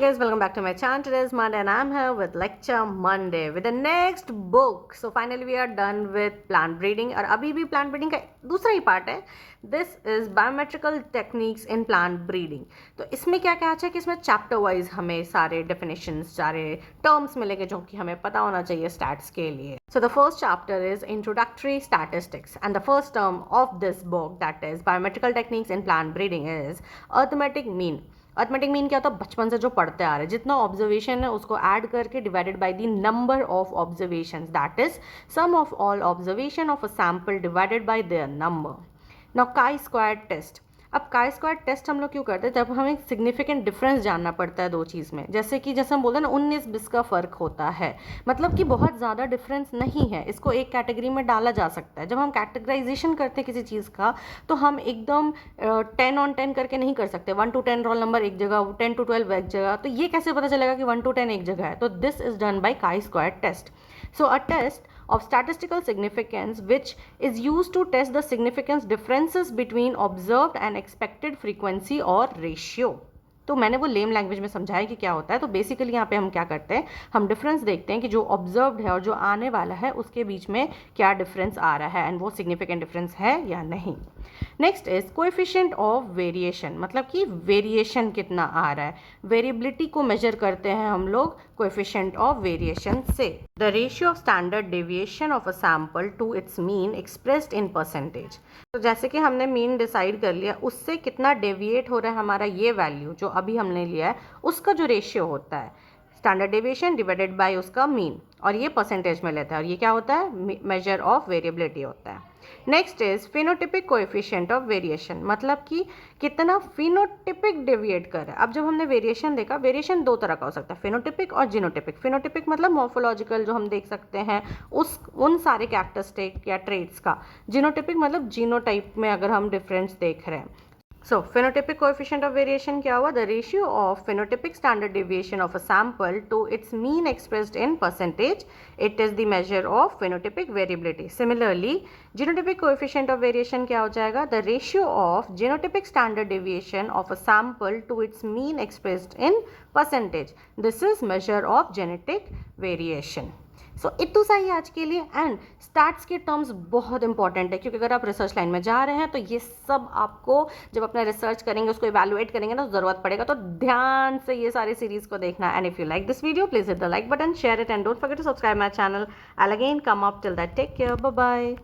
guys, welcome back to my channel. Today is Monday and I'm here with Lecture Monday with the next book. So finally we are done with plant breeding और अभी भी plant breeding का दूसरा ही part है. This is biometrical techniques in plant breeding. तो इसमें क्या क्या है कि इसमें चैप्टर वाइज हमें सारे definitions, सारे terms मिलेंगे जो कि हमें पता होना चाहिए stats के लिए. So the first chapter is introductory statistics and the first term of this book, that is biometrical techniques in plant breeding, is arithmetic mean. Arithmetic mean क्या होता है? बचपन से जो पढ़ते आ रहे हैं, जितना ऑब्जर्वेशन है उसको ऐड करके divided by the number of observations, that is sum of all observation of a sample divided by their number. Now chi square test. अब काई स्क्वायर टेस्ट हम लोग क्यों करते हैं? जब हमें सिग्निफिकेंट डिफरेंस जानना पड़ता है दो चीज़ में, जैसे हम बोलते हैं ना 19-20 का फ़र्क होता है, मतलब कि बहुत ज़्यादा डिफरेंस नहीं है, इसको एक कैटेगरी में डाला जा सकता है. जब हम कैटेगराइजेशन करते हैं किसी चीज़ का तो हम एकदम 10 on 10 करके नहीं कर सकते. 1 to 10 रोल नंबर एक जगह, 10 to 12 एक जगह, तो ये कैसे पता चलेगा कि 1 to 10 एक जगह है? तो this is done by chi square test. So a test of statistical significance which is used to test the significance differences between observed and expected frequency or ratio. तो मैंने वो लेम लैंग्वेज में समझाया कि क्या होता है. तो बेसिकली यहाँ पे हम क्या करते हैं, हम डिफरेंस देखते हैं कि जो ऑब्जर्व्ड है और जो आने वाला है उसके बीच में क्या डिफरेंस आ रहा है एंड वो सिग्निफिकेंट डिफरेंस है या नहीं. Next is coefficient of variation, मतलब कि वेरिएशन कितना आ रहा है. वेरिएबिलिटी को मेजर करते हैं हम लोग कोएफिशिएंट ऑफ वेरिएशन से. The ratio of standard deviation of a sample to its mean expressed in percentage. तो जैसे कि हमने मीन डिसाइड कर लिया, उससे कितना डेविएट हो रहा है हमारा ये वैल्यू जो अभी हमने लिया है, उसका जो रेशियो होता है स्टैंडर्ड डेविएशन डिवाइडेड बाय उसका मीन, और ये परसेंटेज में लेता है, और ये क्या होता है? मेजर ऑफ वेरिएबिलिटी होता है. Next is phenotypic coefficient of variation, मतलब कि कितना फिनोटिपिक डेविएट कर रहा है. अब जब हमने वेरिएशन देखा, वेरिएशन दो तरह का हो सकता है, फिनोटिपिक और जीनोटिपिक. फिनोटिपिक मतलब मॉर्फोलॉजिकल जो हम देख सकते हैं उन सारे कैरेक्टरिस्टिक या ट्रेट्स का. जीनोटिपिक मतलब जीनोटाइप में अगर हम डिफरेंस देख रहे हैं. So, phenotypic coefficient of variation क्या हुआ? The ratio of phenotypic standard deviation of a sample to its mean expressed in percentage. It is the measure of phenotypic variability. Similarly, genotypic coefficient of variation क्या हो जाएगा? The ratio of genotypic standard deviation of a sample to its mean expressed in percentage. This is measure of genetic variation. सो इतना सा ही आज के लिए. And stats के terms बहुत इंपॉर्टेंट है, क्योंकि अगर आप रिसर्च लाइन में जा रहे हैं तो ये सब आपको जब अपना रिसर्च करेंगे, उसको इवैल्यूएट करेंगे ना, तो ज़रूरत पड़ेगा. तो ध्यान से ये सारी सीरीज़ को देखना. And if you like this video please hit the like button, share it and don't forget to subscribe my channel. I again come up till that, take care, bye bye.